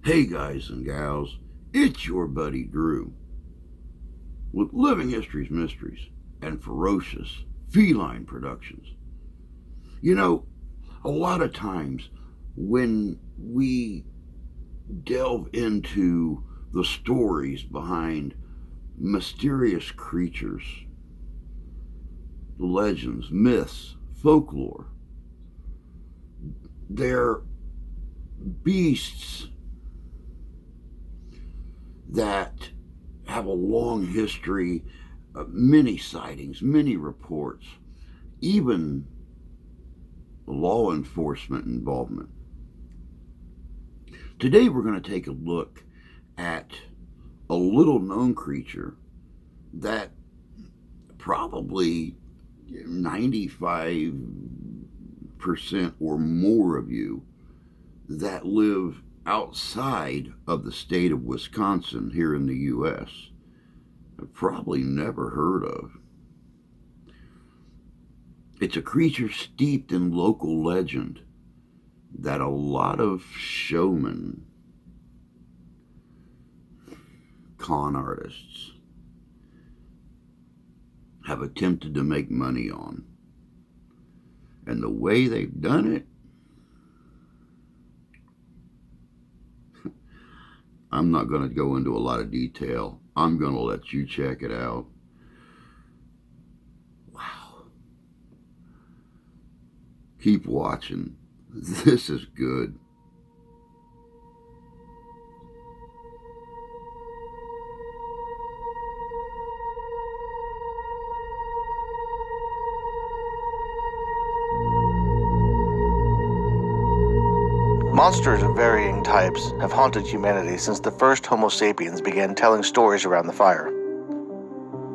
Hey guys and gals, it's your buddy Drew with Living History's Mysteries and Ferocious Feline Productions. You know, a lot of times when we delve into the stories behind mysterious creatures, legends, myths, folklore, they're beasts that have a long history, many sightings, many reports, even law enforcement involvement. Today we're going to take a look at a little known creature that probably 95% or more of you that live outside of the state of Wisconsin here in the U.S. have probably never heard of. It's a creature steeped in local legend that a lot of showmen, con artists, have attempted to make money on. And the way they've done it, I'm not going to go into a lot of detail. I'm going to let you check it out. Wow. Keep watching. This is good. Monsters of varying types have haunted humanity since the first Homo sapiens began telling stories around the fire.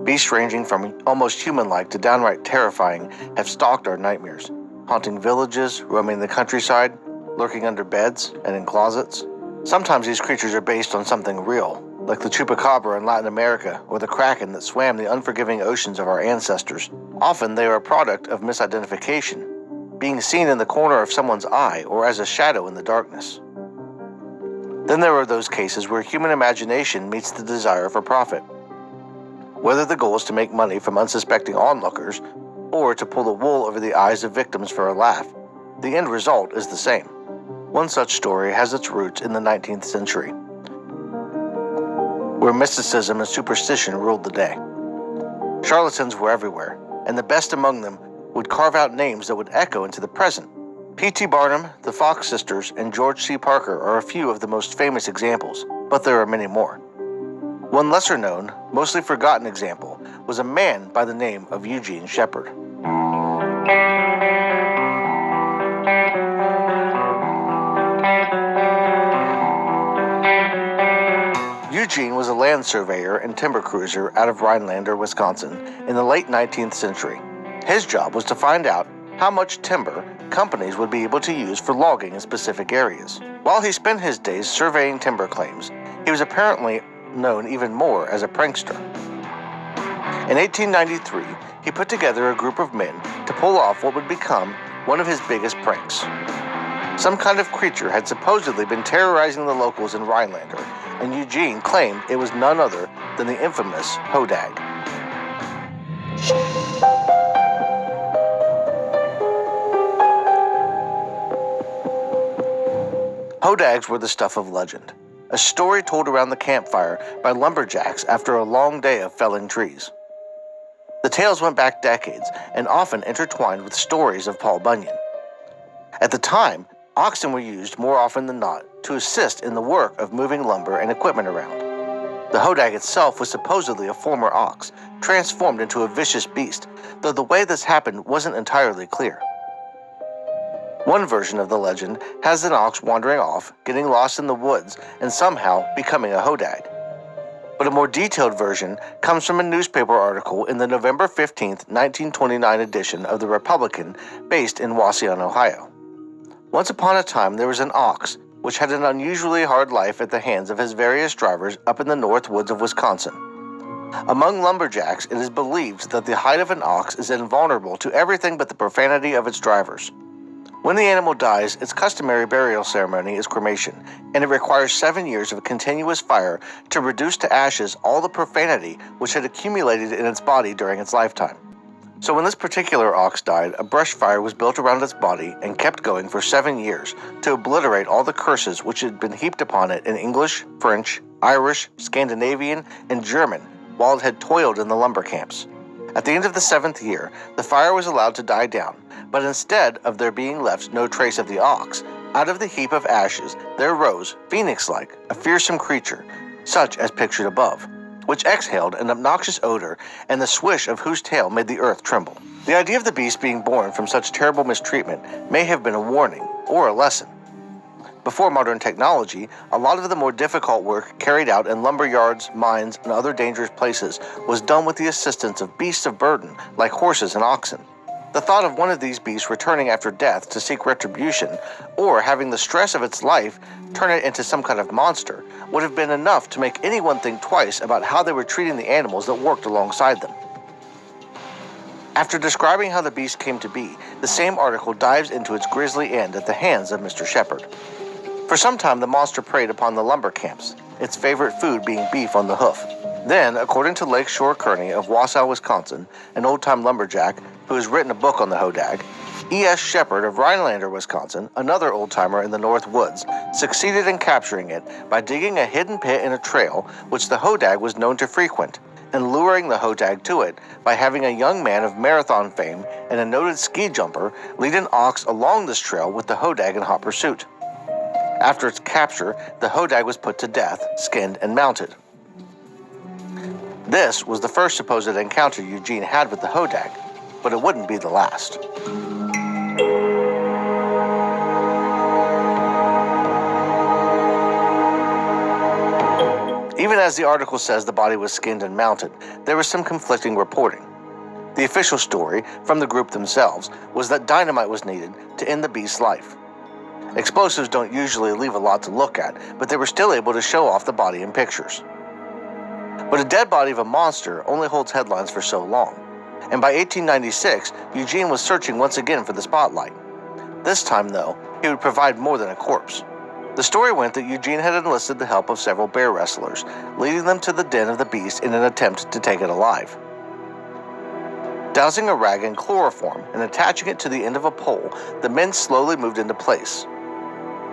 Beasts ranging from almost human-like to downright terrifying have stalked our nightmares, haunting villages, roaming the countryside, lurking under beds and in closets. Sometimes these creatures are based on something real, like the chupacabra in Latin America or the kraken that swam the unforgiving oceans of our ancestors. Often they are a product of misidentification, being seen in the corner of someone's eye or as a shadow in the darkness. Then there are those cases where human imagination meets the desire for profit. Whether the goal is to make money from unsuspecting onlookers or to pull the wool over the eyes of victims for a laugh, the end result is the same. One such story has its roots in the 19th century, where mysticism and superstition ruled the day. Charlatans were everywhere, and the best among them would carve out names that would echo into the present. P.T. Barnum, the Fox sisters, and George C. Parker are a few of the most famous examples, but there are many more. One lesser-known, mostly forgotten example was a man by the name of Eugene Shepard. Eugene was a land surveyor and timber cruiser out of Rhinelander, Wisconsin, in the late 19th century. His job was to find out how much timber companies would be able to use for logging in specific areas. While he spent his days surveying timber claims, he was apparently known even more as a prankster. In 1893, he put together a group of men to pull off what would become one of his biggest pranks. Some kind of creature had supposedly been terrorizing the locals in Rhinelander, and Eugene claimed it was none other than the infamous Hodag. Hodags were the stuff of legend, a story told around the campfire by lumberjacks after a long day of felling trees. The tales went back decades and often intertwined with stories of Paul Bunyan. At the time, oxen were used more often than not to assist in the work of moving lumber and equipment around. The Hodag itself was supposedly a former ox, transformed into a vicious beast, though the way this happened wasn't entirely clear. One version of the legend has an ox wandering off, getting lost in the woods, and somehow becoming a Hodag. But a more detailed version comes from a newspaper article in the November 15, 1929 edition of The Republican, based in Wauseon, Ohio. Once upon a time there was an ox, which had an unusually hard life at the hands of his various drivers up in the north woods of Wisconsin. Among lumberjacks, it is believed that the hide of an ox is invulnerable to everything but the profanity of its drivers. When the animal dies, its customary burial ceremony is cremation, and it requires 7 years of continuous fire to reduce to ashes all the profanity which had accumulated in its body during its lifetime. So when this particular ox died, a brush fire was built around its body and kept going for 7 years to obliterate all the curses which had been heaped upon it in English, French, Irish, Scandinavian, and German while it had toiled in the lumber camps. At the end of the 7th year, the fire was allowed to die down, but instead of there being left no trace of the ox, out of the heap of ashes there rose, phoenix-like, a fearsome creature, such as pictured above, which exhaled an obnoxious odor, and the swish of whose tail made the earth tremble. The idea of the beast being born from such terrible mistreatment may have been a warning or a lesson. Before modern technology, a lot of the more difficult work carried out in lumber yards, mines, and other dangerous places was done with the assistance of beasts of burden like horses and oxen. The thought of one of these beasts returning after death to seek retribution, or having the stress of its life turn it into some kind of monster, would have been enough to make anyone think twice about how they were treating the animals that worked alongside them. After describing how the beast came to be, the same article dives into its grisly end at the hands of Mr. Shepherd. For some time, the monster preyed upon the lumber camps, its favorite food being beef on the hoof. Then, according to Lakeshore Kearney of Wausau, Wisconsin, an old-time lumberjack who has written a book on the Hodag, E.S. Shepherd of Rhinelander, Wisconsin, another old-timer in the North Woods, succeeded in capturing it by digging a hidden pit in a trail which the Hodag was known to frequent, and luring the Hodag to it by having a young man of marathon fame and a noted ski jumper lead an ox along this trail with the Hodag in hot pursuit. After its capture, the Hodag was put to death, skinned, and mounted. This was the first supposed encounter Eugene had with the Hodag, but it wouldn't be the last. Even as the article says the body was skinned and mounted, there was some conflicting reporting. The official story, from the group themselves, was that dynamite was needed to end the beast's life. Explosives don't usually leave a lot to look at, but they were still able to show off the body in pictures. But a dead body of a monster only holds headlines for so long, and by 1896, Eugene was searching once again for the spotlight. This time, though, he would provide more than a corpse. The story went that Eugene had enlisted the help of several bear wrestlers, leading them to the den of the beast in an attempt to take it alive. Dousing a rag in chloroform and attaching it to the end of a pole, the men slowly moved into place.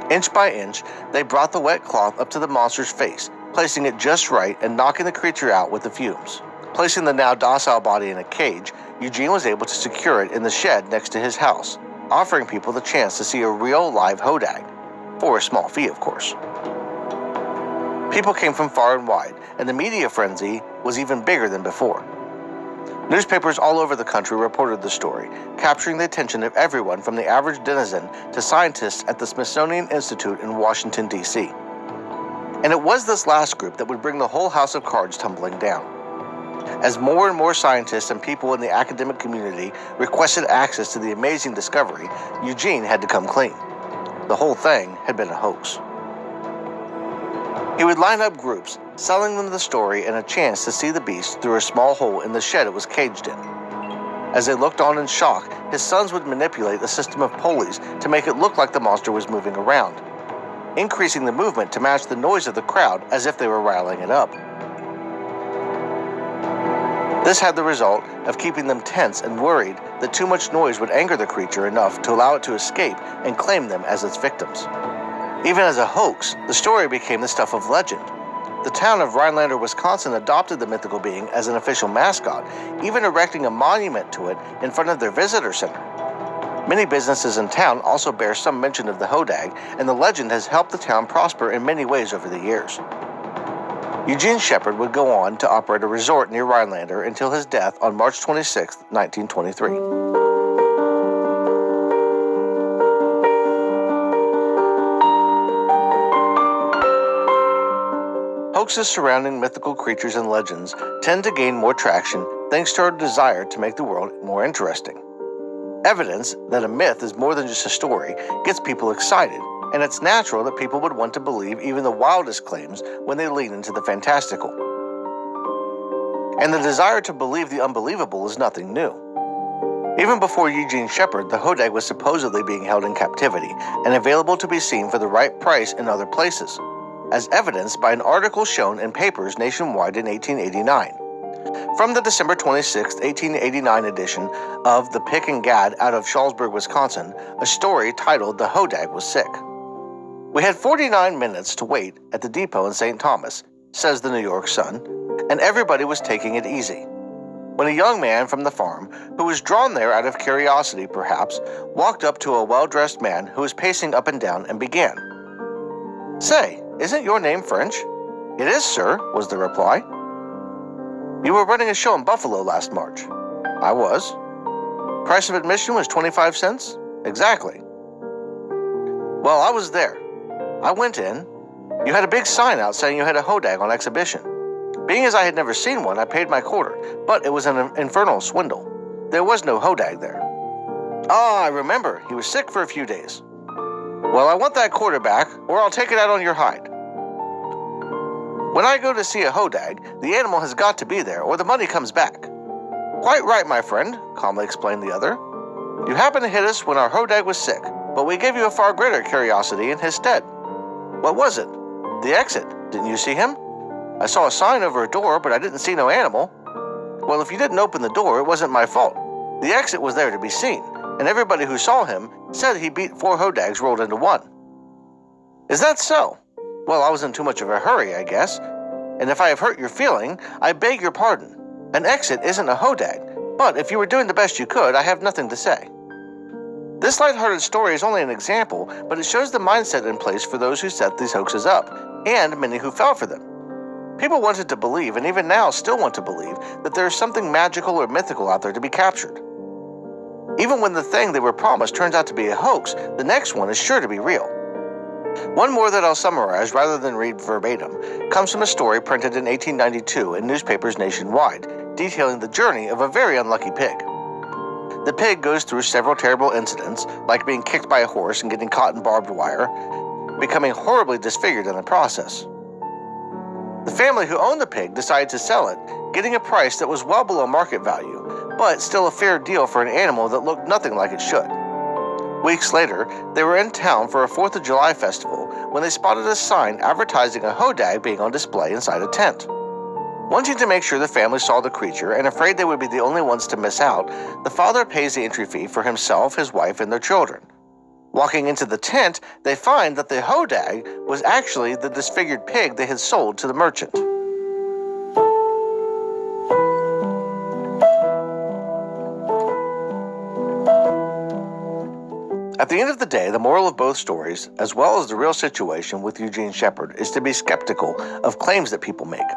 Inch by inch, they brought the wet cloth up to the monster's face, placing it just right and knocking the creature out with the fumes. Placing the now docile body in a cage, Eugene was able to secure it in the shed next to his house, offering people the chance to see a real live Hodag, for a small fee, of course. People came from far and wide, and the media frenzy was even bigger than before. Newspapers all over the country reported the story, capturing the attention of everyone from the average denizen to scientists at the Smithsonian Institute in Washington, D.C. And it was this last group that would bring the whole house of cards tumbling down. As more and more scientists and people in the academic community requested access to the amazing discovery, Eugene had to come clean. The whole thing had been a hoax. He would line up groups, selling them the story and a chance to see the beast through a small hole in the shed it was caged in. As they looked on in shock, his sons would manipulate a system of pulleys to make it look like the monster was moving around, increasing the movement to match the noise of the crowd as if they were riling it up. This had the result of keeping them tense and worried that too much noise would anger the creature enough to allow it to escape and claim them as its victims. Even as a hoax, the story became the stuff of legend. The town of Rhinelander, Wisconsin adopted the mythical being as an official mascot, even erecting a monument to it in front of their visitor center. Many businesses in town also bear some mention of the Hodag, and the legend has helped the town prosper in many ways over the years. Eugene Shepherd would go on to operate a resort near Rhinelander until his death on March 26, 1923. Hoaxes surrounding mythical creatures and legends tend to gain more traction thanks to our desire to make the world more interesting. Evidence that a myth is more than just a story gets people excited, and it's natural that people would want to believe even the wildest claims when they lean into the fantastical. And the desire to believe the unbelievable is nothing new. Even before Eugene Shepard, the Hodag was supposedly being held in captivity and available to be seen for the right price in other places, as evidenced by an article shown in papers nationwide in 1889. From the December 26, 1889 edition of The Pick and Gad out of Shalsburg, Wisconsin, a story titled "The Hodag Was Sick." "We had 49 minutes to wait at the depot in St. Thomas," says the New York Sun, "and everybody was taking it easy, when a young man from the farm, who was drawn there out of curiosity perhaps, walked up to a well-dressed man who was pacing up and down and began, 'Say, isn't your name French?' 'It is, sir,' was the reply. 'You were running a show in Buffalo last March.' 'I was.' 'Price of admission was 25 cents?' 'Exactly.' 'Well, I was there. I went in. You had a big sign out saying you had a Hodag on exhibition. Being as I had never seen one, I paid my quarter, but it was an infernal swindle. There was no Hodag there.' 'Ah, I remember. He was sick for a few days.' 'Well, I want that quarter back, or I'll take it out on your hide.' 'When I go to see a Hodag, the animal has got to be there, or the money comes back.' 'Quite right, my friend,' calmly explained the other. 'You happened to hit us when our Hodag was sick, but we gave you a far greater curiosity in his stead.' 'What was it?' 'The exit. Didn't you see him?' 'I saw a sign over a door, but I didn't see no animal.' 'Well, if you didn't open the door, it wasn't my fault. The exit was there to be seen, and everybody who saw him said he beat 4 Hodags rolled into one.' 'Is that so? Well, I was in too much of a hurry, I guess, and if I have hurt your feeling, I beg your pardon. An exit isn't a Hodag, but if you were doing the best you could, I have nothing to say.' This lighthearted story is only an example, but it shows the mindset in place for those who set these hoaxes up, and many who fell for them. People wanted to believe, and even now still want to believe, that there is something magical or mythical out there to be captured. Even when the thing they were promised turns out to be a hoax, the next one is sure to be real. One more that I'll summarize rather than read verbatim comes from a story printed in 1892 in newspapers nationwide, detailing the journey of a very unlucky pig. The pig goes through several terrible incidents, like being kicked by a horse and getting caught in barbed wire, becoming horribly disfigured in the process. The family who owned the pig decided to sell it, getting a price that was well below market value, but still a fair deal for an animal that looked nothing like it should. Weeks later, they were in town for a 4th of July festival when they spotted a sign advertising a Hodag being on display inside a tent. Wanting to make sure the family saw the creature and afraid they would be the only ones to miss out, the father pays the entry fee for himself, his wife, and their children. Walking into the tent, they find that the Hodag was actually the disfigured pig they had sold to the merchant. At the end of the day, the moral of both stories, as well as the real situation with Eugene Shepard, is to be skeptical of claims that people make.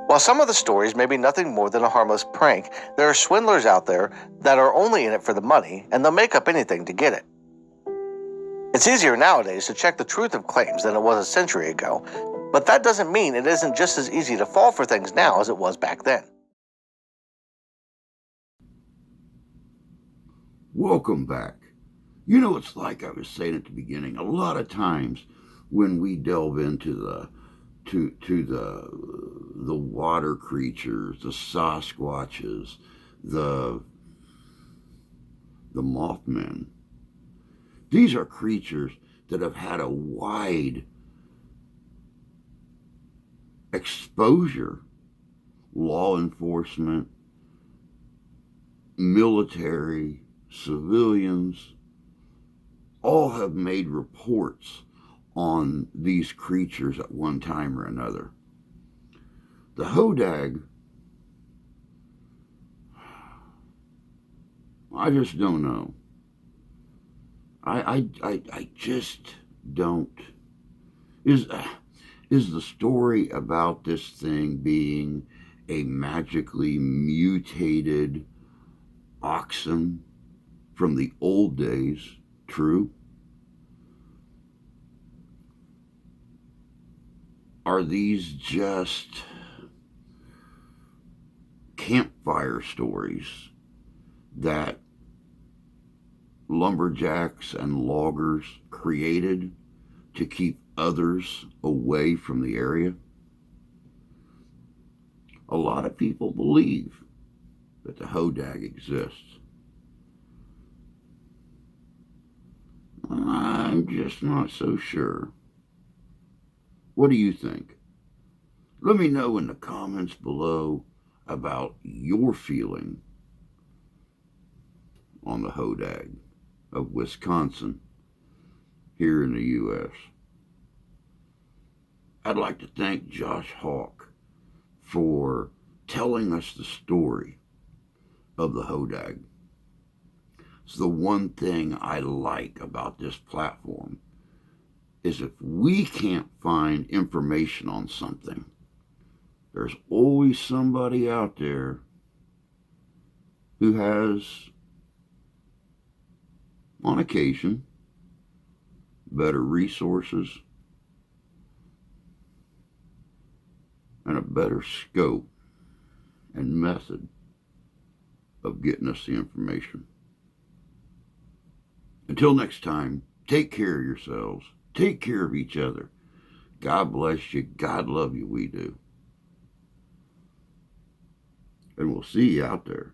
While some of the stories may be nothing more than a harmless prank, there are swindlers out there that are only in it for the money, and they'll make up anything to get it. It's easier nowadays to check the truth of claims than it was a century ago, but that doesn't mean it isn't just as easy to fall for things now as it was back then. Welcome back. You know, it's like I was saying at the beginning, a lot of times when we delve into the water creatures, the Sasquatches, the Mothmen, these are creatures that have had a wide exposure. Law enforcement, military, civilians, all have made reports on these creatures at one time or another. The Hodag, I just don't know. I just don't. Is the story about this thing being a magically mutated oxen from the old days true? Are these just campfire stories that lumberjacks and loggers created to keep others away from the area? A lot of people believe that the Hodag exists. I'm just not so sure. What do you think? Let me know in the comments below about your feeling on the Hodag of Wisconsin here in the U.S. I'd like to thank Josh Hawk for telling us the story of the Hodag. It's the one thing I like about this platform is if we can't find information on something, there's always somebody out there who has, on occasion, better resources and a better scope and method of getting us the information. Until next time, take care of yourselves. Take care of each other. God bless you. God love you. We do. And we'll see you out there.